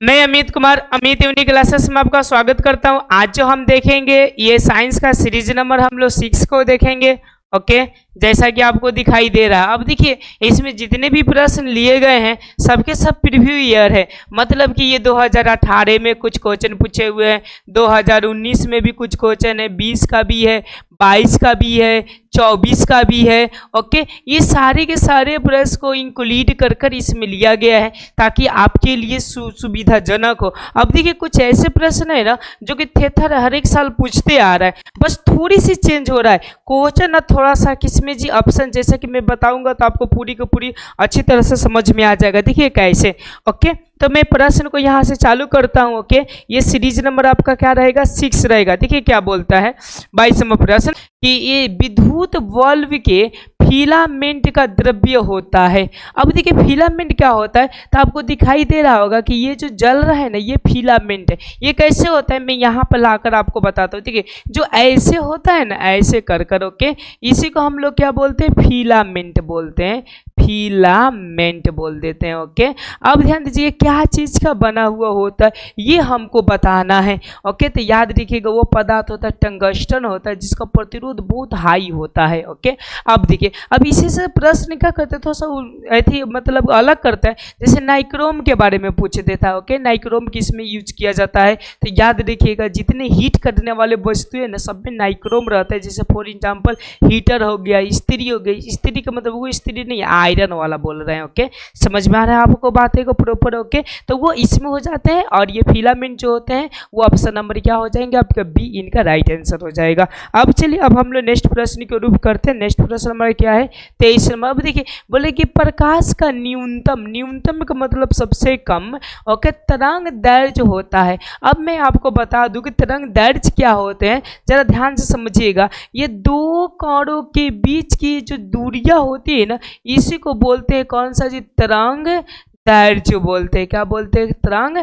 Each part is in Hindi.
मैं अमित कुमार अमित यूनिक क्लासेस में आपका स्वागत करता हूं। आज जो हम देखेंगे ये साइंस का सीरीज नंबर हम लोग 6 को देखेंगे। ओके, जैसा कि आपको दिखाई दे रहा है। अब देखिए इसमें जितने भी प्रश्न लिए गए हैं सबके सब प्रीव्यू ईयर है, मतलब कि ये 2018 में कुछ क्वेश्चन पूछे हुए हैं, 2019 में भी कुछ क्वेश्चन है, 20 का भी है, 22 का भी है, 24 का भी है। ओके, ये सारे के सारे प्रश्न को इंक्लूड कर कर इसमें लिया गया है ताकि आपके लिए सुविधाजनक हो। अब देखिए कुछ ऐसे प्रश्न है ना जो कि थेथर हर एक साल पूछते आ रहा है, बस थोड़ी सी चेंज हो रहा है क्वेश्चन ना, थोड़ा सा किसमें जी ऑप्शन जैसा कि मैं बताऊंगा तो आपको पूरी की पूरी अच्छी तरह से समझ में आ जाएगा। देखिए कैसे। ओके, तो मैं प्रश्न को यहाँ से चालू करता हूँ। ओके, ये सीरीज नंबर आपका क्या रहेगा, 6 रहेगा। देखिए क्या बोलता है 22वां प्रश्न कि ये विद्युत बल्ब के फिलामेंट का द्रव्य होता है। अब देखिए फिलामेंट क्या होता है, तो आपको दिखाई दे रहा होगा कि ये जो जल रहा है ना ये फिलामेंट है। ये कैसे होता है मैं यहाँ पर लाकर आपको बताता हूँ। ठीक है, जो ऐसे होता है ना ऐसे कर कर, ओके, इसी को हम लोग क्या बोलते हैं, फिलामेंट बोलते हैं, फिलामेंट बोल देते हैं। ओके, अब ध्यान दीजिए क्या चीज का बना हुआ होता है ये हमको बताना है। ओके, तो याद रखिएगा वो पदार्थ होता है टंगस्टन होता है जिसका प्रतिरोध बहुत हाई होता है। ओके, अब देखिए अब इसी से प्रश्न क्या करते हैं, थोड़ा सा ऐसी मतलब अलग करता है, जैसे नाइक्रोम के बारे में पूछ देता है। ओके, नाइक्रोम किस में यूज किया जाता है, तो याद रखिएगा जितने हीट करने वाले वस्तु है ना सब में नाइक्रोम रहता है। जैसे फॉर एग्जाम्पल हीटर हो गया, इस्त्री हो गई, इस्त्री का मतलब वो इस्त्री नहीं आयरन वाला बोल रहे हैं। ओके, समझ में आ रहा है आपको बातें को प्रॉपर। ओके, तो वो इसमें हो जाते हैं और ये फिलामेंट जो होते हैं वो ऑप्शन नंबर क्या हो जाएंगे आपका बी, इनका राइट आंसर हो जाएगा। अब चलिए अब हम लोग नेक्स्ट प्रश्न को रूप करते हैं। नेक्स्ट प्रश्न हमारा क्या है 23 नंबर। अब देखिए बोले कि प्रकाश का न्यूनतम, न्यूनतम का मतलब सबसे कम, ओके, तरंग दैर्घ्य होता है। अब मैं आपको बता दूं कि तरंग दैर्घ्य क्या होते हैं, जरा ध्यान से समझिएगा। ये दो कणों के बीच की जो दूरियां होती है ना इसी को बोलते हैं कौन सा जी, तरंग दैर्घ्य बोलते हैं। क्या बोलते हैं, तरंग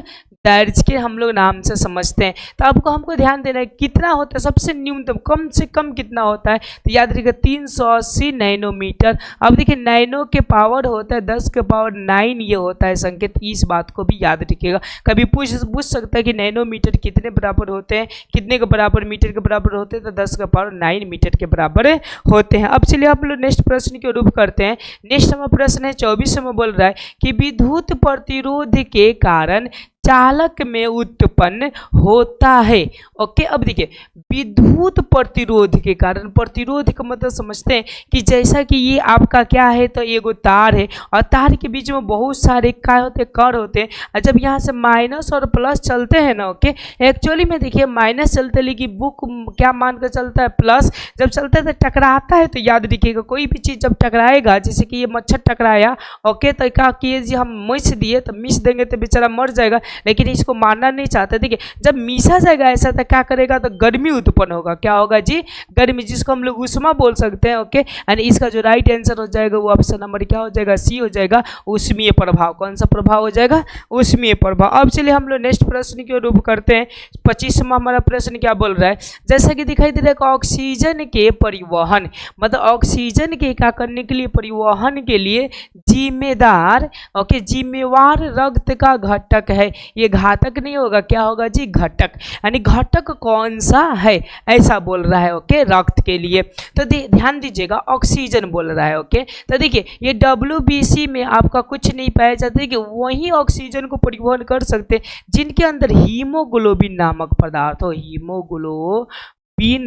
दैर्घ्य के हम लोग नाम से समझते हैं। तो आपको हमको ध्यान देना है कितना होता है सबसे न्यूनतम, कम से कम कितना होता है, तो याद रखिएगा 380 नैनोमीटर। अब देखिए नैनो के पावर होता है 10 के पावर 9 ये होता है संकेत, इस बात को भी याद रखिएगा। कभी पूछ सकता है कि नैनोमीटर कितने बराबर होते हैं, कितने के बराबर मीटर के बराबर होते हैं, तो 10 के पावर 9 मीटर के बराबर होते हैं। अब चलिए आप लोग नेक्स्ट प्रश्न के रूप करते हैं। नेक्स्ट हमारा प्रश्न है 24 में बोल रहा है कि विद्युत प्रतिरोध के कारण चालक में उत्पन्न होता है। ओके, अब देखिए विद्युत प्रतिरोध के कारण, प्रतिरोध का मतलब समझते हैं कि जैसा कि ये आपका क्या है, तो एगो तार है और तार के बीच में बहुत सारे क्या होते हैं, कण होते हैं, और जब यहाँ से माइनस और प्लस चलते हैं ना, ओके, एक्चुअली में देखिए माइनस चलते हैं लेकिन बुक क्या मान कर चलता है, प्लस जब चलता है तो टकराता है। तो याद रखिएगा कोई भी चीज़ जब टकराएगा, जैसे कि ये मच्छर टकराया, ओके, तो क्या किए जी हम मिस दिए तो मिस देंगे तो बेचारा मर जाएगा, लेकिन इसको मारना नहीं चाहते। देखिए जब मीसा जाएगा ऐसा तो क्या करेगा, तो गर्मी उत्पन्न होगा। क्या होगा जी, गर्मी, जिसको हम लोग उष्मा बोल सकते हैं। ओके, एंड इसका जो राइट आंसर हो जाएगा वो ऑप्शन नंबर क्या हो जाएगा, सी हो जाएगा, उष्मीय प्रभाव। कौन सा प्रभाव हो जाएगा, उष्मीय प्रभाव। अब चलिए हम लोग नेक्स्ट प्रश्न की ओर करते हैं। 25वां हमारा प्रश्न क्या बोल रहा है, जैसा कि दिखाई दे रहा है ऑक्सीजन के परिवहन, मतलब ऑक्सीजन के क्या करने के लिए, परिवहन के लिए जिम्मेदार, ओके, जिम्मेवार रक्त का घटक है। ये घातक नहीं होगा, क्या होगा जी, घटक, यानी घटक कौन सा है ऐसा बोल रहा है। ओके, रक्त के लिए। तो ध्यान दीजिएगा ऑक्सीजन बोल रहा है। ओके, तो देखिए ये WBC में आपका कुछ नहीं पाया जाता है कि वही ऑक्सीजन को परिवहन कर सकते जिनके अंदर हीमोग्लोबिन नामक पदार्थ हो, हीमोग्लोबिन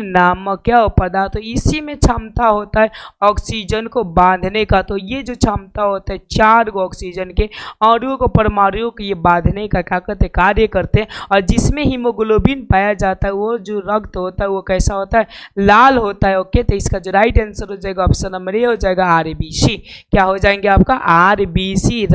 नामक क्या हो पदार्थ, तो इसी में क्षमता होता है ऑक्सीजन को बांधने का। तो ये जो क्षमता होता है 4 ऑक्सीजन के अणुओं को, परमाणुओं को ये बांधने का क्या करते, कार्य करते हैं। और जिसमें हीमोग्लोबिन पाया जाता है वो जो रक्त होता है वो कैसा होता है, लाल होता है। ओके, तो इसका जो राइट आंसर हो जाएगा ऑप्शन नंबर ए हो जाएगा RBC। क्या हो जाएंगे आपका RBC,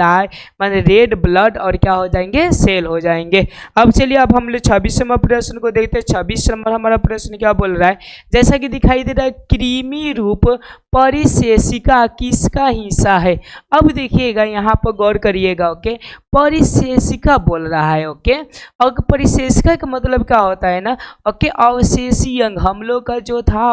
मान रेड ब्लड, और क्या हो जाएंगे, सेल हो जाएंगे। अब चलिए अब हम लोग 26वां प्रश्न को देखते हैं। 26 नंबर हमारा प्रश्न क्या बोल रहा है, जैसा कि दिखाई दे रहा है कृमि रूप परिशेषिका किसका हिस्सा है। अब देखिएगा यहाँ पर गौर करिएगा। ओके, परिशेषिका बोल रहा है। ओके, और परिशेषिका का मतलब क्या होता है ना, ओके, अवशेषी अंग, हम लोग का जो था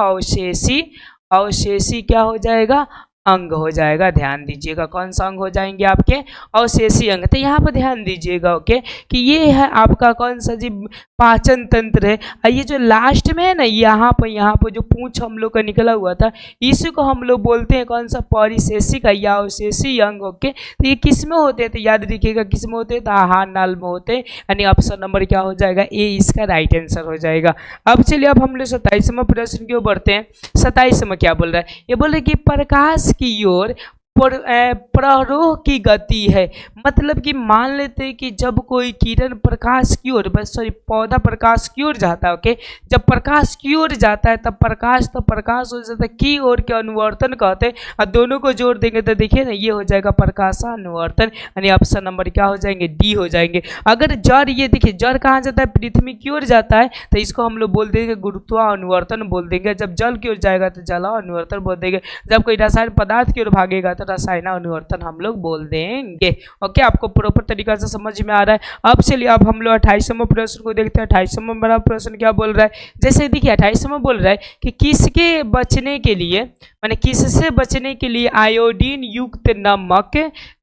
अवशेषी क्या हो जाएगा, अंग हो जाएगा। ध्यान दीजिएगा कौन सा अंग हो जाएंगे आपके अवशेषी अंग। तो यहाँ पर ध्यान दीजिएगा ओके कि ये है आपका कौन सा जी पाचन तंत्र है। और ये जो लास्ट में है ना यहाँ पर जो पूंछ हम लोग का निकला हुआ था इसी को हम लोग बोलते हैं कौन सा परिशेषिक या अवशेषी अंग ओके। तो ये किस में होते हैं तो याद रखिएगा किस में होते हैं तो आहार नाल में होते हैं। यानी ऑप्शन नंबर क्या हो जाएगा ए इसका राइट आंसर हो जाएगा। अब चलिए अब हम लोग 27वां प्रश्न की ओर बढ़ते हैं। 27वां क्या बोल रहा है, ये बोल रहे हैं कि प्रकाश की ओर प्ररोह की गति है। मतलब कि मान लेते हैं कि जब कोई किरण प्रकाश की ओर पौधा प्रकाश की ओर जाता है ओके, जब प्रकाश की ओर जाता है तब प्रकाश तो प्रकाश हो जाता है की ओर के अनुवर्तन कहते हैं। और दोनों को जोड़ देंगे तो देखिए ना ये हो जाएगा प्रकाशानुवर्तन। यानी ऑप्शन नंबर क्या हो जाएंगे डी हो जाएंगे। अगर जड़ ये देखिए जड़ कहाँ जाता है पृथ्वी की ओर जाता है तो इसको हम लोग बोल देंगे गुरुत्वानुवर्तन बोल देंगे। जब जल की ओर जाएगा तो जलानुवर्तन बोल देंगे। जब कोई रासायनिक पदार्थ की ओर भागेगा तो रसायनानुवर्तन हम लोग बोल देंगे ओके। आपको प्रॉपर तरीका से समझ में आ रहा है। अब चलिए अब हम लोग 28वां प्रश्न को देखते हैं। 28वां बड़ा प्रश्न क्या बोल रहा है, जैसे देखिए 28वां बोल रहा है कि किसके बचने के लिए माने किससे बचने के लिए आयोडीन युक्त नमक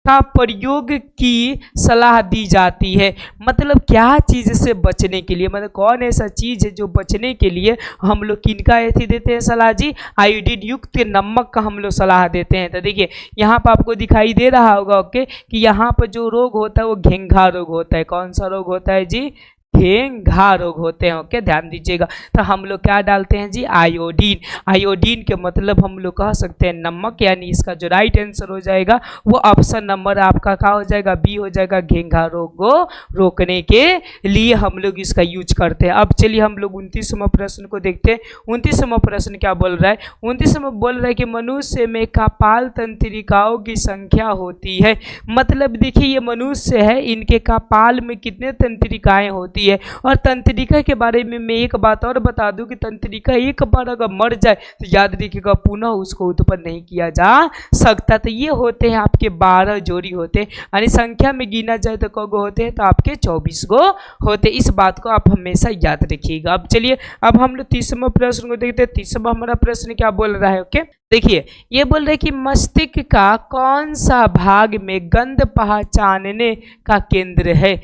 का प्रयोग की सलाह दी जाती है। मतलब क्या चीज से बचने के लिए, मतलब कौन ऐसा चीज है जो बचने के लिए हम लोग किनका ऐसी देते हैं सलाह जी, आयोडीन युक्त नमक का हम लोग सलाह देते हैं। तो देखिए यहाँ पर आपको दिखाई दे रहा होगा ओके कि यहाँ पर जो रोग होता है वो घेंघा रोग होता है। कौन सा रोग होता है जी, घेंघा रोग होते हैं ओके। ध्यान दीजिएगा तो हम लोग क्या डालते हैं जी आयोडीन। आयोडीन के मतलब हम लोग कह सकते हैं नमक। यानी इसका जो राइट आंसर हो जाएगा वो ऑप्शन नंबर आपका क्या हो जाएगा बी हो जाएगा। घेंघा रोग को रोकने के लिए हम लोग इसका यूज करते हैं। अब चलिए हम लोग 29वां प्रश्न को देखते हैं। 29वां प्रश्न क्या बोल रहा है, 29वां बोल रहा है कि मनुष्य में कपाल तंत्रिकाओं की संख्या होती है। मतलब देखिए ये मनुष्य है इनके कपाल में कितने तंत्रिकाएं होती है। और तंत्रिका के बारे में मैं एक बात और बता दूं कि तंत्रिका एक बार अगर मर जाए तो याद रखिएगा पुनः उसको उत्पन्न नहीं किया जा सकता। तो ये होते हैं आपके 12 जोड़ी होते हैं। यानी संख्या में गिना जाए तो कौ गो होते हैं तो आपके 24 गो होते। इस बात को आप हमेशा याद रखिएगा। अब चलिए अब हम लोग 30वां प्रश्न को देखते हैं। 30वां हमारा प्रश्न क्या बोल रहा है ओके। देखिए ये बोल रहे कि मस्तिष्क का कौन सा भाग में गंध पहचानने का केंद्र है।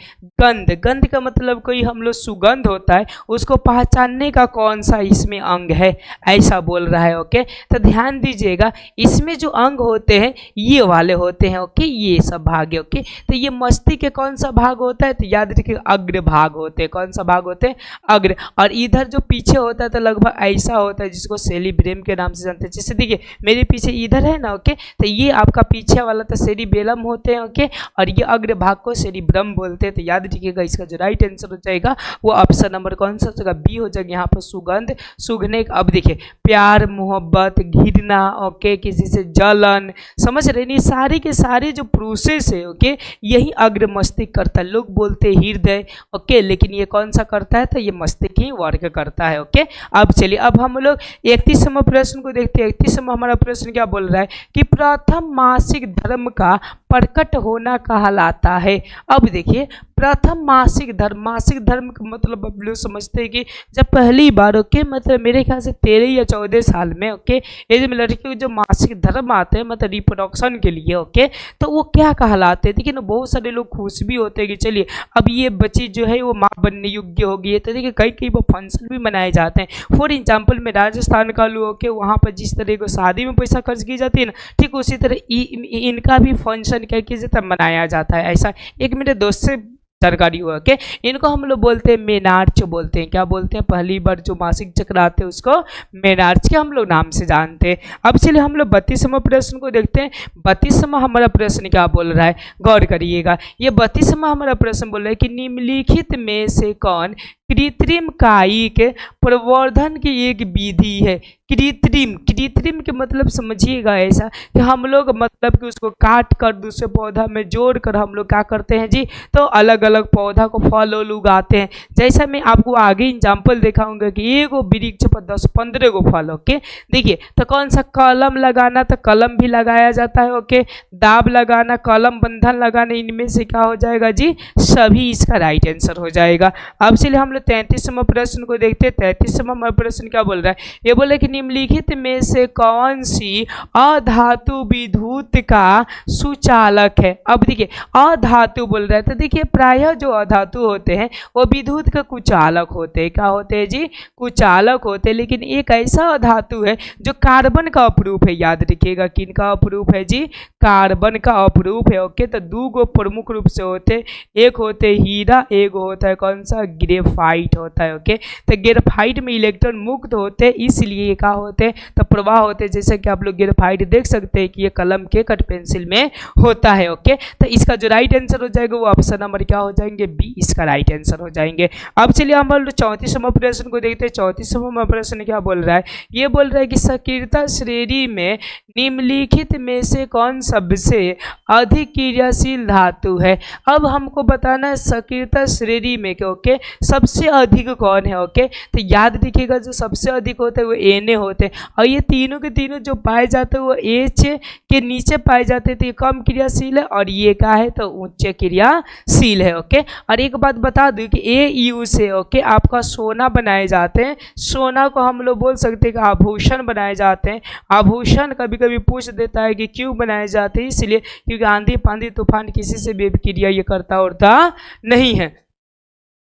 गंध का मतलब कोई हम लोग सुगंध होता है उसको पहचानने का कौन सा इसमें अंग है, ऐसा बोल रहा है ओके। तो ध्यान दीजिएगा इसमें जो अंग होते हैं ये वाले होते हैं ओके, ये सब भाग है ओके। तो ये मस्तिष्क के कौन सा भाग होता है तो याद रखिए अग्र भाग होते हैं। कौन सा भाग होते हैं अग्र। और इधर जो पीछे होता है तो लगभग ऐसा होता है जिसको सेरिब्रम के नाम से जानते हैं। जैसे देखिए मेरे पीछे इधर है ना ओके, तो ये आपका पीछे वाला तो सेरिबेलम होते हैं ओके, और ये अग्र भाग को सेरिब्रम बोलते हैं। तो याद रखिएगा इसका जो राइट आंसर हो जाएगा वो ऑप्शन नंबर कौन सा होगा बी हो जाएगा। यहाँ पर सुगंध सूंघने। अब देखिए प्यार मोहब्बत घृणा ओके, किसी से जलन, समझ रहे नहीं, सारे के सारे जो प्रोसेस है ओके यही अग्र मस्तिष्क करता है। लोग बोलते हैं हृदय ओके, लेकिन ये कौन सा करता है तो ये मस्तिष्क ही वर्क करता है ओके। अब चलिए अब हम लोग 31वां प्रश्न को देखते हैं। 31वां हमारा प्रश्न क्या बोल रहा है कि प्रथम मासिक धर्म का प्रकट होना कहलाता है। अब देखिए प्रथम मासिक धर्म का मतलब आप लोग समझते हैं कि जब पहली बार ओके मतलब मेरे ख्याल से 13 या 14 साल में ओके एज में लड़की को जो मासिक धर्म आते हैं मतलब रिप्रोडक्शन के लिए ओके, तो वो क्या कहलाते हैं। देखिए ना बहुत सारे लोग खुश भी होते हैं कि चलिए अब ये बच्ची जो है वो माँ बनने योग्य होगी। तो देखिए कई वो फंक्शन भी मनाए जाते हैं। फॉर एग्जाम्पल मैं राजस्थान का लूँ ओके, वहाँ पर जिस तरह को शादी में पैसा खर्च की जाती है ना, ठीक उसी तरह इनका भी फंक्शन क्या किसी तरह मनाया जाता है। ऐसा एक मेरे दोस्त से जानकारी हुआ के इनको हम लोग बोलते हैं मेनार्च बोलते हैं। क्या बोलते हैं, पहली बार जो मासिक चक्र आते हैं उसको मेनार्च के हम लोग नाम से जानते हैं। अब चलिए हम लोग 32वां प्रश्न को देखते हैं। 32वां हमारा प्रश्न क्या बोल रहा है, गौर करिएगा। ये 32वां हमारा प्रश्न बोल रहा है कि निम्नलिखित में से कौन कृत्रिम कायिक प्रवर्धन की एक विधि है। कृत्रिम के मतलब समझिएगा ऐसा कि हम लोग मतलब कि उसको काट कर दूसरे पौधा में जोड़ कर हम लोग क्या करते हैं जी, तो अलग अलग पौधा को फल उगाते हैं। जैसा मैं आपको आगे एग्जाम्पल दिखाऊंगा कि एक वृक्ष पर 10-15 गो फल ओके। देखिए तो कौन सा कलम लगाना, तो कलम भी लगाया जाता है ओके, दाब लगाना, कलम बंधन लगाना, इनमें से क्या हो जाएगा जी सभी इसका राइट आंसर हो जाएगा। अब चलिए हम लोग लोग 33वां प्रश्न को देखते हैं। 33वां प्रश्न क्या बोल रहा है, ये बोल रहा है कि निम्नलिखित में से कौन सी अधातु विद्युत का सुचालक है। अब देखिए अधातु बोल रहा है, तो देखिए प्रायः जो अधातु होते हैं वो विद्युत का कुचालक होते हैं। क्या होते हैं जी, कुचालक होते हैं। लेकिन एक ऐसा अधातु है जो कार्बन का अपरूप है। याद रखिएगा किन का अपरूप है जी, कार्बन का अपरूप है। ओके, तो दो गो प्रमुख रूप से होते, एक होते हीरा, एक होता है कौन सा, ग्रेफाइट होता है। ओके, तो ग्रेफाइट में इलेक्ट्रॉन मुक्त होते हैं, इसलिए क्या होते हैं, तो प्रवाह होते हैं। जैसे कि आप लोग ग्रेफाइट देख सकते हैं कि ये कलम के कट पेंसिल में होता है। ओके, तो इसका जो राइट आंसर हो जाएगा वो ऑप्शन नंबर क्या हो जाएंगे, बी इसका राइट आंसर हो जाएंगे। अब चलिए हम लोग 34वां प्रश्न को देखते हैं। 34वां प्रश्न क्या बोल रहा है, ये बोल रहा है कि सक्रियता श्रेणी में निम्नलिखित में से कौन सबसे अधिक क्रियाशील धातु है। अब हमको बताना है सक्रियता श्रेणी में कि ओके सबसे अधिक कौन है। ओके, तो याद रखिएगा जो सबसे अधिक होते हैं वो Na होते हैं, और ये तीनों के तीनों जो पाए जाते हैं वो H के नीचे पाए जाते हैं, तो ये कम क्रियाशील है, और ये क्या है तो उच्च क्रियाशील है। ओके, और एक बात बता दूं कि AU से ओके आपका सोना बनाए जाते हैं। सोना को हम लोग बोल सकते हैं कि आभूषण बनाए जाते हैं। आभूषण कभी कभी पूछ देता है कि क्यों बनाए जाते हैं, इसलिए क्योंकि आंधी पांधी तूफान किसी से भी क्रिया ये करता उड़ता नहीं है।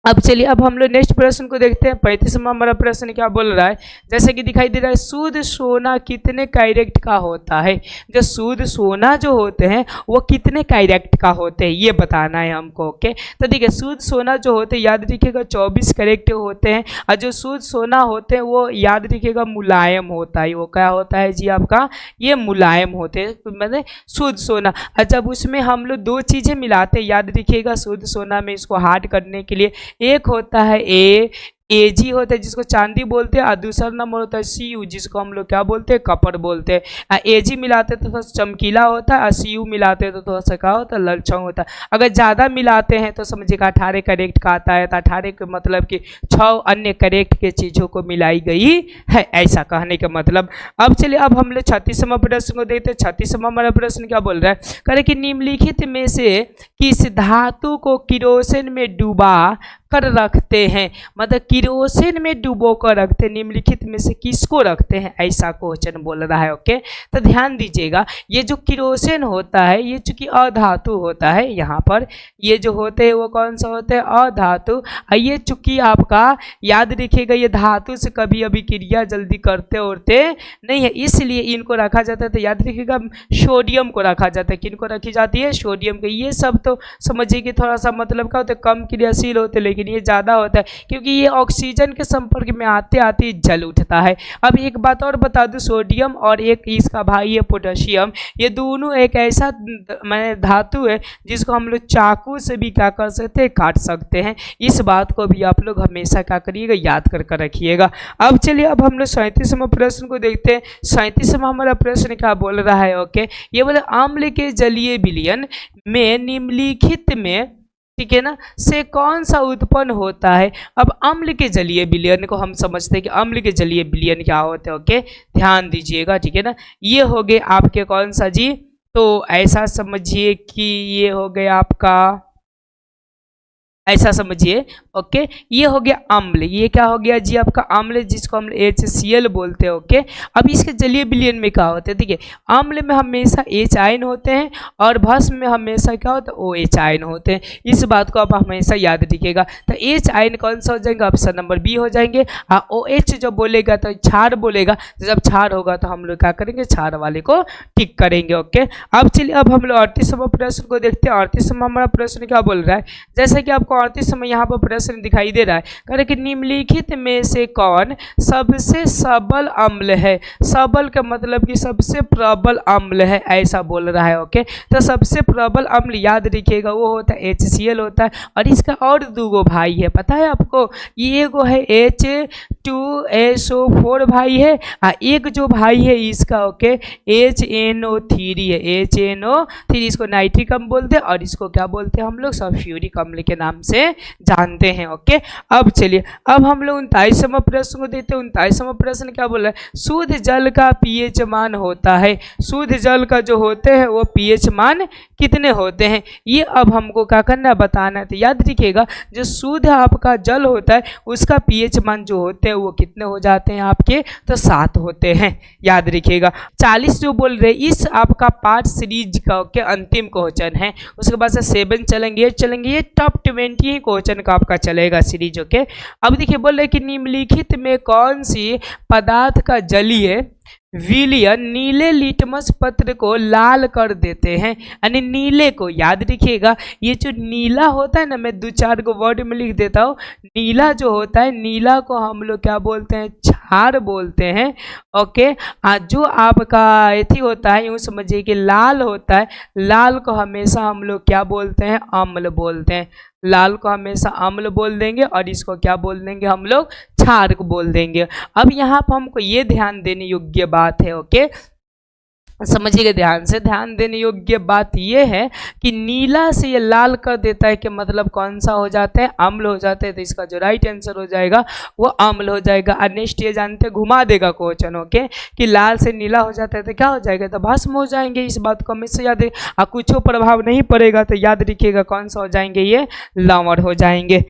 अब चलिए अब हम लोग नेक्स्ट प्रश्न को देखते हैं। 35वां हमारा प्रश्न क्या बोल रहा है, जैसे कि दिखाई दे रहा है शुद्ध सोना कितने कैरेट का होता है। जो शुद्ध सोना जो होते हैं वो कितने कैरेट का होते हैं ये बताना है हमको। ओके, तो देखिए शुद्ध सोना जो होते हैं याद रखिएगा 24 कैरेट होते हैं, और जो शुद्ध सोना होते हैं वो याद रखिएगा मुलायम होता है। वो क्या होता है जी आपका, ये मुलायम होते हैं, मतलब शुद्ध सोना। और जब उसमें हम लोग दो चीज़ें मिलाते हैं याद रखिएगा शुद्ध सोना में, इसको हार्ड करने के लिए एक होता है Ag होता है जिसको चांदी बोलते हैं, और दूसरा नंबर होता है Cu जिसको हम लोग क्या बोलते हैं, कपड़ बोलते हैं। Ag मिलाते तो थोड़ा चमकीला होता है, और Cu मिलाते तो थोड़ा सा क्या होता है, ललछाऊ होता है। अगर ज़्यादा मिलाते हैं तो समझिएगा 18 कैरेट का आता है, तो 18 के मतलब कि 6 अन्य कैरेट के चीज़ों को मिलाई गई है, ऐसा कहने का मतलब। अब चलिए अब हम लोग 36वां प्रश्न को देखते हैं। 36वां हमारा प्रश्न क्या बोल रहा है, करें कि निम्नलिखित में से किस धातु को किरोसिन में डुबा कर रखते हैं, मतलब किरोसिन में डुबो कर रखते हैं, निम्नलिखित में से किसको रखते हैं, ऐसा क्वेश्चन बोल रहा है। ओके, तो ध्यान दीजिएगा ये जो किरोसिन होता है ये चूंकि अधातु होता है, यहाँ पर ये जो होते हैं वो कौन सा होते हैं, अधातु। ये चूंकि आपका याद रखिएगा ये धातु से कभी अभी क्रिया जल्दी करते उड़ते नहीं है, इसलिए इनको रखा जाता है। तो याद रखिएगा सोडियम को रखा जाता है, किनको रखी जाती है, सोडियम के। ये सब तो समझिए कि थोड़ा सा मतलब क्या होता है, कम क्रियाशील होते, लेकिन ये ज़्यादा होता है क्योंकि ये ऑक्सीजन के संपर्क में आते आते जल उठता है। अब एक बात और बता दूं, सोडियम और एक इसका भाई है पोटेशियम, ये दोनों एक ऐसा धातु है जिसको हम लोग चाकू से भी क्या कर सकते हैं, काट सकते हैं। इस बात को भी आप लोग हमेशा क्या करिएगा, याद कर रखिएगा। अब चलिए अब हम लोग 37वां प्रश्न को देखते हैं। 37वां हमारा प्रश्न क्या बोल रहा है, ओके, ये बोले अम्ल के जलीय विलयन में निम्नलिखित में, ठीक है ना, से कौन सा उत्पन्न होता है। अब अम्ल के जलीय विलयन को हम समझते हैं कि अम्ल के जलीय विलयन क्या होते हैं। ओके, ध्यान दीजिएगा, ठीक है ना। ये हो गए आपके कौन सा जी, तो ऐसा समझिए कि ये हो गया आपका, ऐसा समझिए। ओके, ये हो गया अम्ल, ये क्या हो गया जी आपका अम्ल, जिसको हम HCl बोलते हैं। ओके, अब इसके जलीय विलयन में क्या होते हैं, देखिए अम्ल में हमेशा H आयन होते हैं और भस्म में हमेशा क्या होता है, OH आयन होते हैं। इस बात को आप हमेशा याद रखिएगा। तो H आयन कौन सा हो जाएगा, ऑप्शन नंबर बी हो जाएंगे। OH जो बोलेगा तो क्षार बोलेगा, तो जब क्षार होगा तो हम लोग क्या करेंगे, क्षार वाले को टिक करेंगे। ओके, अब चलिए अब हम लोग 38वां प्रश्न को देखते हैं। 38वां हमारा प्रश्न क्या बोल रहा है, जैसे कि आपको 38 में यहाँ पर प्रश्न दिखाई दे रहा है, कह कि निम्नलिखित में से कौन सबसे सबल अम्ल है। सबल का मतलब कि सबसे प्रबल अम्ल है, ऐसा बोल रहा है। ओके, तो सबसे प्रबल अम्ल याद रखिएगा वो होता है HCl होता है, और इसका और दो भाई है, पता है आपको, ये एगो है H2SO4 भाई है, एक जो भाई है इसका ओके HNO3 है, HNO3, इसको नाइट्रिक अम्ल बोलते हैं और इसको क्या बोलते हैं हम लोग, सल्फ्यूरिक अम्ल के नाम से जानते हैं। ओके, अब चलिए, अब हम लोग 29वां प्रश्न को देखते हैं। 29वां प्रश्न क्या बोल रहा है? शुद्ध जल का पीएच मान होता है, शुद्ध जल का जो होते हैं वो पीएच मान कितने होते हैं, ये अब हमको क्या करना है, बताना है। तो याद रखिएगा, जो शुद्ध आपका जल होता है उसका पीएच मान जो होते हैं वो कितने हो जाते हैं आपके, तो 7 होते हैं, याद रखिएगा। 40 जो बोल रहे इस आपका पार्ट सीरीज का के अंतिम क्वेश्चन है। उसके बाद से 7 चलेंगे, 8 चलेंगे, ये टॉप 20 ही क्वेश्चन का आपका चलेगा सीरीज। ओके, अब देखिए बोल रहे कि निम्नलिखित में कौन सी पदार्थ का जलीय विलयन नीले लिटमस पत्र को लाल कर देते हैं, यानी नीले को, याद रखिएगा ये जो नीला होता है ना, मैं 2-4 को वर्ड में लिख देता हूँ। नीला जो होता है, नीला को हम लोग क्या बोलते हैं, क्षार बोलते हैं। ओके, जो आपका एथी होता है, यूँ समझिए कि लाल होता है, लाल को हमेशा हम लोग क्या बोलते हैं, अम्ल बोलते हैं। लाल को हमेशा अम्ल बोल देंगे और इसको क्या बोल देंगे हम लोग, क्षार को बोल देंगे। अब यहाँ पर हमको ये ध्यान देने योग्य बात है, ओके, समझिएगा ध्यान से, ध्यान देने योग्य बात यह है कि नीला से ये लाल कर देता है कि मतलब कौन सा हो जाता है, अम्ल हो जाता है। तो इसका जो राइट आंसर हो जाएगा वो अम्ल हो जाएगा। और नेक्स्ट ये जानते घुमा देगा क्वेश्चन, ओके, कि लाल से नीला हो जाता है तो क्या हो जाएगा, तो भस्म हो जाएंगे। इस बात को हमेशा याद, कुछ प्रभाव नहीं पड़ेगा, तो याद रखिएगा कौन सा हो जाएंगे, ये लवण हो जाएंगे।